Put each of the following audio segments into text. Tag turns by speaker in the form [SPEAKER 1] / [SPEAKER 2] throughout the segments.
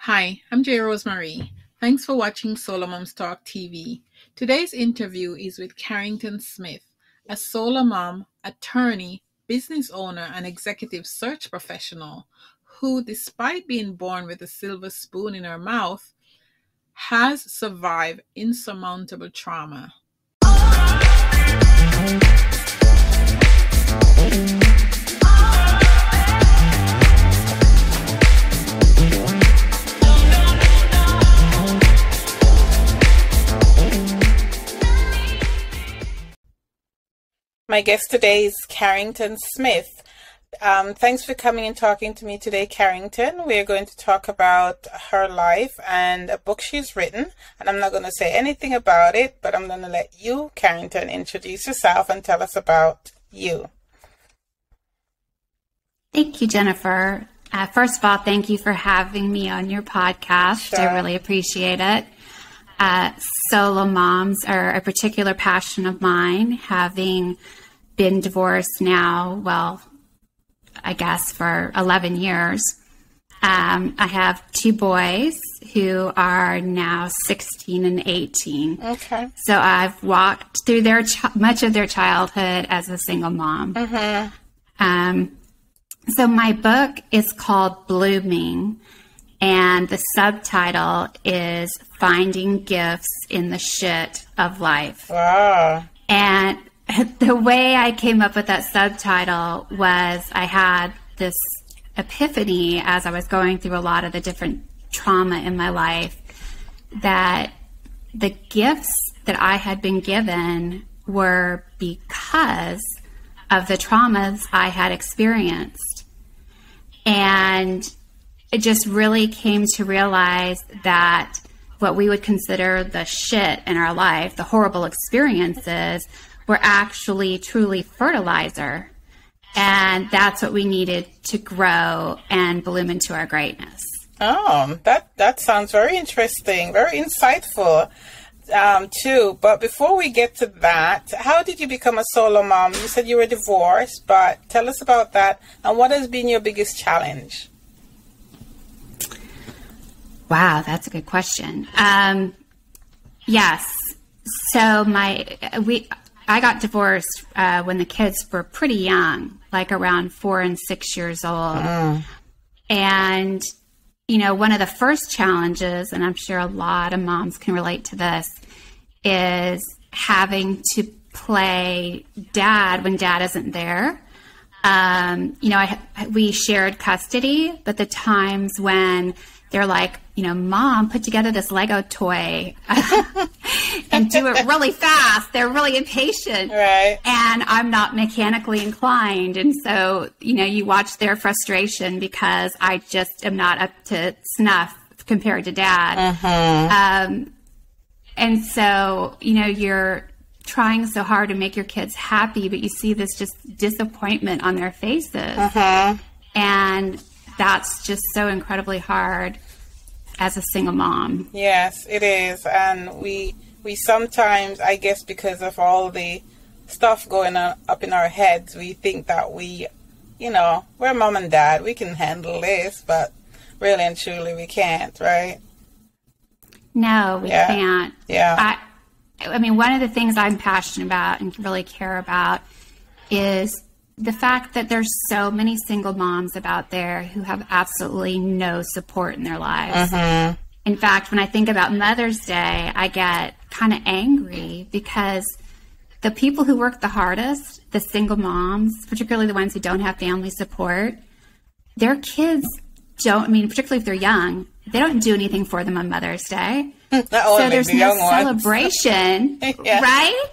[SPEAKER 1] Hi, I'm J. Rosemary. Thanks for watching SoloMoms Talk TV. Today's interview is with Carrington Smith, a solo mom, attorney, business owner, and executive search professional who, despite being born with a silver spoon in her mouth, has survived insurmountable trauma. My guest today is Carrington Smith. Thanks for coming and talking to me today, Carrington. We're going to talk about her life and a book she's written. And I'm not going to say anything about it, but I'm going to let you, Carrington, introduce yourself and tell us about you.
[SPEAKER 2] Thank you, Jennifer. First of all, thank you for having me on your podcast.
[SPEAKER 1] Sure.
[SPEAKER 2] I really appreciate it. Solo moms are a particular passion of mine, having been divorced now, well, I guess for 11 years. I have two boys who are now 16 and 18.
[SPEAKER 1] Okay.
[SPEAKER 2] So I've walked through much of their childhood as a single mom.
[SPEAKER 1] Mm-hmm.
[SPEAKER 2] So my book is called Blooming, and the subtitle is Finding Gifts in the Shit of Life.
[SPEAKER 1] Wow.
[SPEAKER 2] And the way I came up with that subtitle was I had this epiphany as I was going through a lot of the different trauma in my life that the gifts that I had been given were because of the traumas I had experienced. And it just really came to realize that what we would consider the shit in our life, the horrible experiences, were actually truly fertilizer. And that's what we needed to grow and bloom into our greatness.
[SPEAKER 1] Oh, that sounds very interesting, very insightful, too. But before we get to that, how did you become a solo mom? You said you were divorced, but tell us about that. And what has been your biggest challenge?
[SPEAKER 2] Wow, that's a good question. Yes. So I got divorced when the kids were pretty young, like around 4 and 6 years old. And, one of the first challenges, and I'm sure a lot of moms can relate to this, is having to play dad when dad isn't there. We shared custody, but the times when they're like, Mom, put together this Lego toy and do it really fast. They're really impatient.
[SPEAKER 1] Right.
[SPEAKER 2] And I'm not mechanically inclined. And so, you watch their frustration because I just am not up to snuff compared to dad.
[SPEAKER 1] Uh-huh.
[SPEAKER 2] And so, you're trying so hard to make your kids happy, but you see this just disappointment on their faces.
[SPEAKER 1] Uh-huh.
[SPEAKER 2] And that's just so incredibly hard as a single mom.
[SPEAKER 1] Yes, it is. And we sometimes, I guess because of all the stuff going on up in our heads, we think that we're mom and dad, we can handle this, but really and truly we can't, right?
[SPEAKER 2] No, we can't.
[SPEAKER 1] Yeah.
[SPEAKER 2] I mean, one of the things I'm passionate about and really care about is the fact that there's so many single moms out there who have absolutely no support in their lives.
[SPEAKER 1] Uh-huh.
[SPEAKER 2] In fact, when I think about Mother's Day, I get kind of angry because the people who work the hardest, the single moms, particularly the ones who don't have family support, their kids particularly if they're young, they don't do anything for them on Mother's Day. So there's no celebration, right?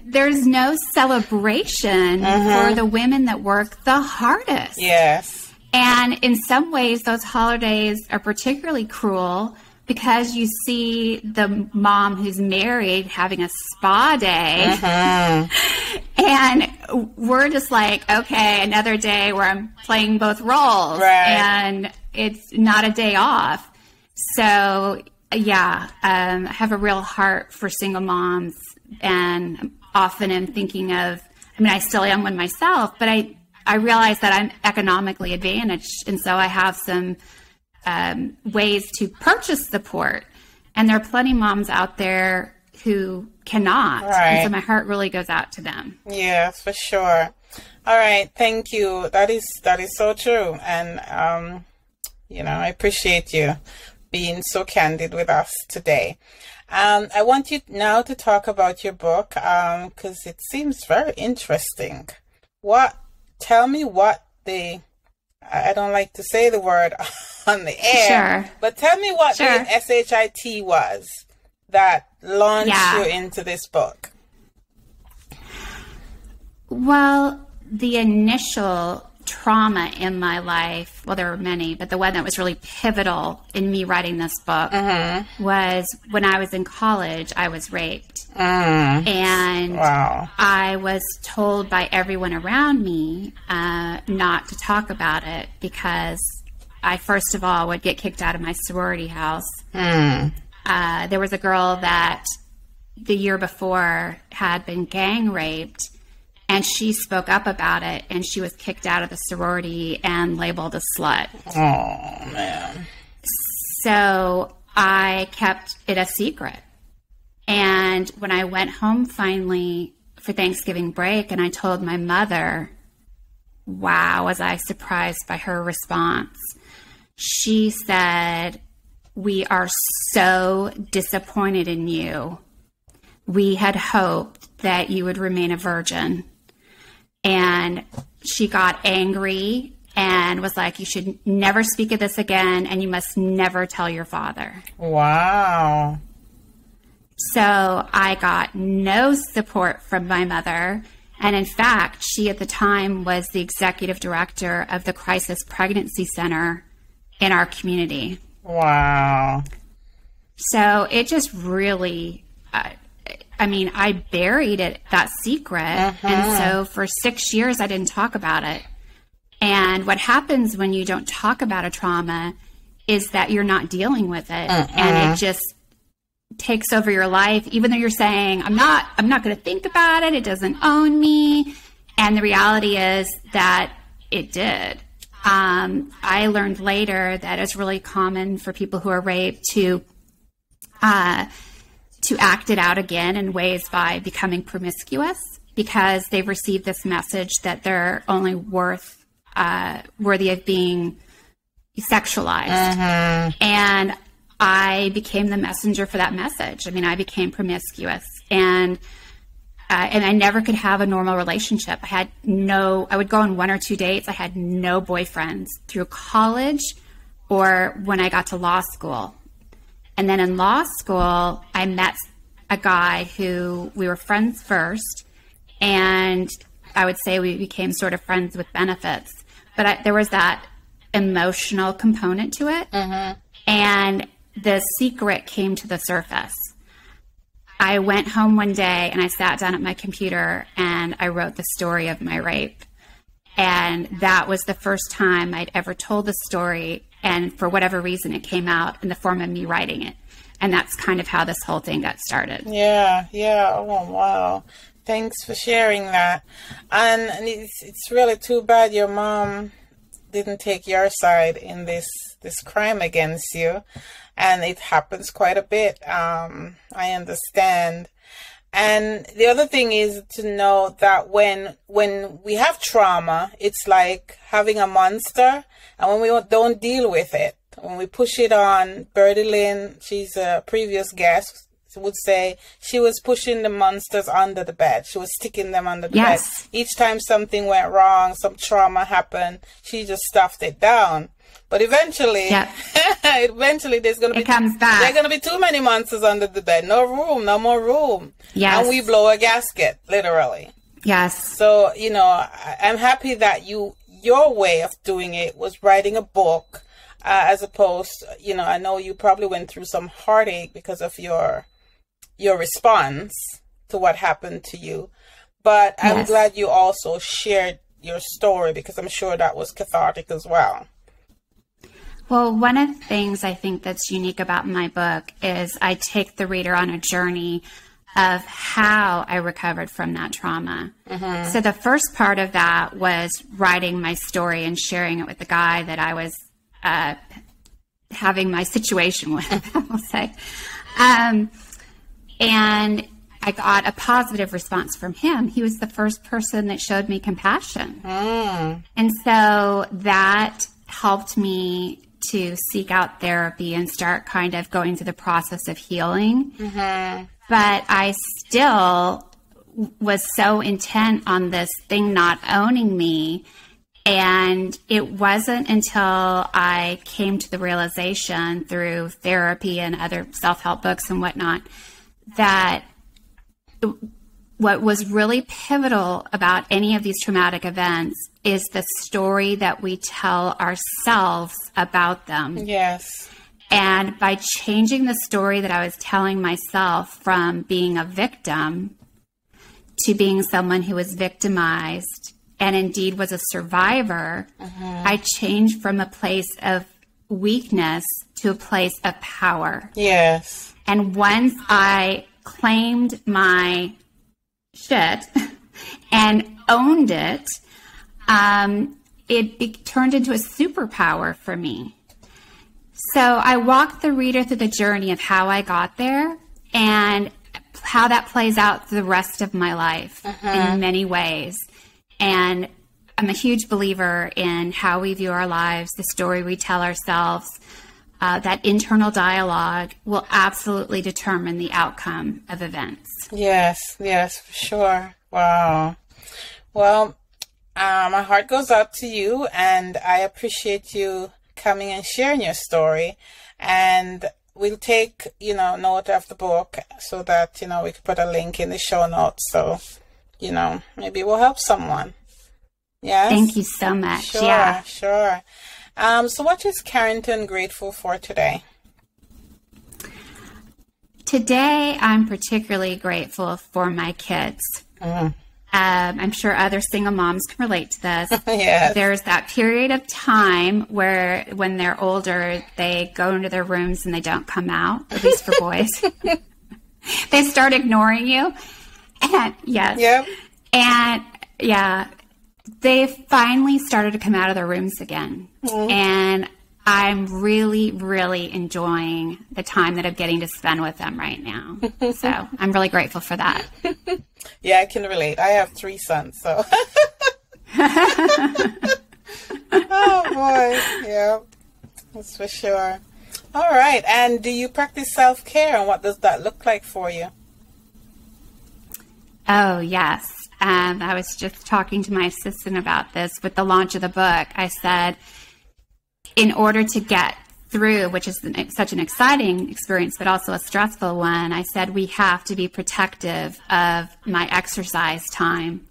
[SPEAKER 2] There's no celebration for the women that work the hardest.
[SPEAKER 1] Yes.
[SPEAKER 2] And in some ways, those holidays are particularly cruel because you see the mom who's married having a spa day. And we're just like, okay, another day where I'm playing both roles.
[SPEAKER 1] Right.
[SPEAKER 2] And it's not a day off. So, yeah, I have a real heart for single moms, and often am thinking of, I still am one myself, but I realize that I'm economically advantaged. And so I have some ways to purchase support. And there are plenty of moms out there who cannot.
[SPEAKER 1] Right.
[SPEAKER 2] And so my heart really goes out to them.
[SPEAKER 1] Yeah, for sure. All right. Thank you. That is so true. And, I appreciate you being so candid with us today. I want you now to talk about your book, because it seems very interesting. Tell me what I don't like to say the word on the air,
[SPEAKER 2] Sure.
[SPEAKER 1] but tell me what the SHIT was that launched you into this book.
[SPEAKER 2] Well, the initial trauma in my life, well, there were many, but the one that was really pivotal in me writing this book was when I was in college, I was raped. And I was told by everyone around me not to talk about it because I, first of all, would get kicked out of my sorority house. There was a girl that the year before had been gang raped, and she spoke up about it, and she was kicked out of the sorority and labeled a slut.
[SPEAKER 1] Oh, man.
[SPEAKER 2] So I kept it a secret. And when I went home finally for Thanksgiving break and I told my mother, wow, was I surprised by her response. She said, "We are so disappointed in you. We had hoped that you would remain a virgin." And she got angry and was like, "You should never speak of this again, and you must never tell your father."
[SPEAKER 1] Wow.
[SPEAKER 2] So I got no support from my mother. And in fact, she at the time was the executive director of the Crisis Pregnancy Center in our community.
[SPEAKER 1] Wow.
[SPEAKER 2] So it just really, I buried that secret. And so for 6 years, I didn't talk about it. And what happens when you don't talk about a trauma is that you're not dealing with it. And it just takes over your life, even though you're saying, I'm not going to think about it. It doesn't own me. And the reality is that it did. I learned later that it's really common for people who are raped to act it out again in ways by becoming promiscuous because they've received this message that they're only worthy of being sexualized. And I became the messenger for that message. I mean, I became promiscuous and I never could have a normal relationship. I would go on 1 or 2 dates. I had no boyfriends through college or when I got to law school. And then in law school, I met a guy who we were friends first. And I would say we became sort of friends with benefits. But there was that emotional component to it. And the secret came to the surface. I went home one day and I sat down at my computer and I wrote the story of my rape. And that was the first time I'd ever told the story. And for whatever reason, it came out in the form of me writing it. And that's kind of how this whole thing got started.
[SPEAKER 1] Yeah. Oh, wow. Thanks for sharing that. And it's really too bad your mom didn't take your side in this crime against you. And it happens quite a bit. I understand. And the other thing is to know that when we have trauma, it's like having a monster. And when we don't deal with it, when we push it on, Birdie Lynn, she's a previous guest, would say she was pushing the monsters under the bed. She was sticking them under the bed. Each time something went wrong, some trauma happened, she just stuffed it down. But eventually, there's going to be,
[SPEAKER 2] comes back.
[SPEAKER 1] There are going to be too many monsters under the bed. No room, no more room.
[SPEAKER 2] Yes.
[SPEAKER 1] And we blow a gasket, literally.
[SPEAKER 2] Yes.
[SPEAKER 1] So, I'm happy that your way of doing it was writing a book, as opposed, I know you probably went through some heartache because of your response to what happened to you. But I'm glad you also shared your story because I'm sure that was cathartic as well.
[SPEAKER 2] Well, one of the things I think that's unique about my book is I take the reader on a journey of how I recovered from that trauma. So the first part of that was writing my story and sharing it with the guy that I was having my situation with, I will say. And I got a positive response from him. He was the first person that showed me compassion. And so that helped me to seek out therapy and start kind of going through the process of healing. But I still was so intent on this thing not owning me. And it wasn't until I came to the realization through therapy and other self-help books and whatnot that what was really pivotal about any of these traumatic events is the story that we tell ourselves about them.
[SPEAKER 1] Yes.
[SPEAKER 2] And by changing the story that I was telling myself from being a victim to being someone who was victimized and indeed was a survivor, I changed from a place of weakness to a place of power.
[SPEAKER 1] Yes.
[SPEAKER 2] And once I claimed my shit and owned it, it turned into a superpower for me. So I walked the reader through the journey of how I got there and how that plays out the rest of my life in many ways. And I'm a huge believer in how we view our lives, the story we tell ourselves. That internal dialogue will absolutely determine the outcome of events.
[SPEAKER 1] Yes, for sure. Wow. Well, my heart goes out to you, and I appreciate you coming and sharing your story. And we'll take, note of the book so that, we can put a link in the show notes. So, maybe it will help someone. Yes.
[SPEAKER 2] Thank you so much.
[SPEAKER 1] Sure,
[SPEAKER 2] yeah.
[SPEAKER 1] Sure. So what is Carrington grateful for today?
[SPEAKER 2] Today, I'm particularly grateful for my kids. I'm sure other single moms can relate to this.
[SPEAKER 1] Yes.
[SPEAKER 2] There's that period of time where when they're older, they go into their rooms and they don't come out, at least for boys. They start ignoring you. And yes.
[SPEAKER 1] Yep.
[SPEAKER 2] And yeah, they finally started to come out of their rooms again. And I'm really, really enjoying the time that I'm getting to spend with them right now. So I'm really grateful for that.
[SPEAKER 1] Yeah, I can relate. I have 3 sons, so. Oh, boy. Yeah, that's for sure. All right. And do you practice self-care, and what does that look like for you?
[SPEAKER 2] Oh, yes. I was just talking to my assistant about this with the launch of the book. I said, in order to get through, which is such an exciting experience, but also a stressful one, I said, we have to be protective of my exercise time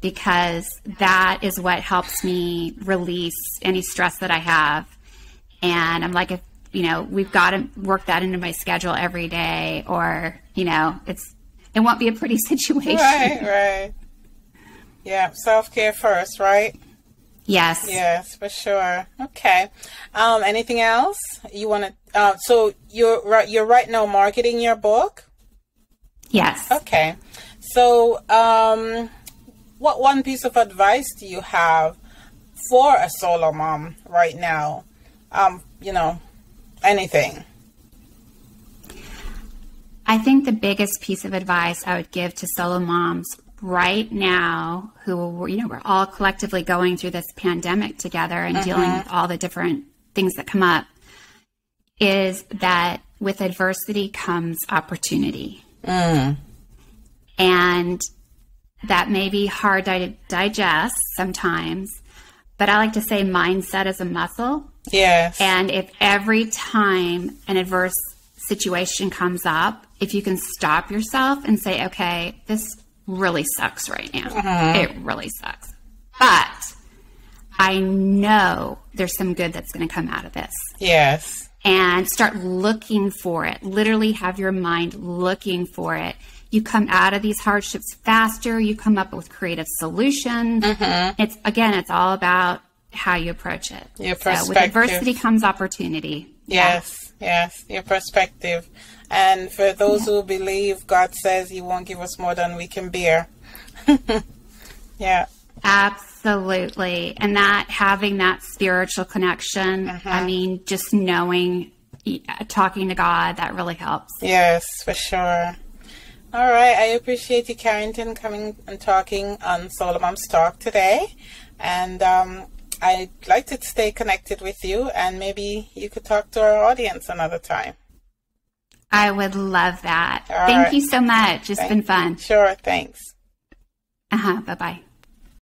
[SPEAKER 2] because that is what helps me release any stress that I have. And I'm like, we've got to work that into my schedule every day, or, it won't be a pretty situation.
[SPEAKER 1] Right. Yeah, self-care first, right?
[SPEAKER 2] Yes.
[SPEAKER 1] Yes, for sure. Okay. Anything else you want to? So you're right now marketing your book?
[SPEAKER 2] Yes.
[SPEAKER 1] Okay. So, what one piece of advice do you have for a solo mom right now? Anything.
[SPEAKER 2] I think the biggest piece of advice I would give to solo moms right now, who, we're all collectively going through this pandemic together and dealing with all the different things that come up, is that with adversity comes opportunity. And that may be hard to digest sometimes, but I like to say mindset is a muscle.
[SPEAKER 1] Yes.
[SPEAKER 2] And if every time an adverse situation comes up, if you can stop yourself and say, okay, this really sucks right now. It really sucks. But I know there's some good that's going to come out of this.
[SPEAKER 1] Yes.
[SPEAKER 2] And start looking for it. Literally have your mind looking for it. You come out of these hardships faster. You come up with creative solutions. It's all about how you approach it.
[SPEAKER 1] Your perspective.
[SPEAKER 2] So with adversity comes opportunity.
[SPEAKER 1] Yes. Your perspective. And for those who believe, God says He won't give us more than we can bear. Yeah.
[SPEAKER 2] Absolutely. Absolutely. And that having that spiritual connection, I mean, just knowing, talking to God, that really helps.
[SPEAKER 1] Yes, for sure. All right. I appreciate you, Carrington, coming and talking on SoloMoms Talk today. And I'd like to stay connected with you, and maybe you could talk to our audience another time.
[SPEAKER 2] I would love that. Thank you so much. It's been fun.
[SPEAKER 1] Sure. Thanks.
[SPEAKER 2] Bye-bye.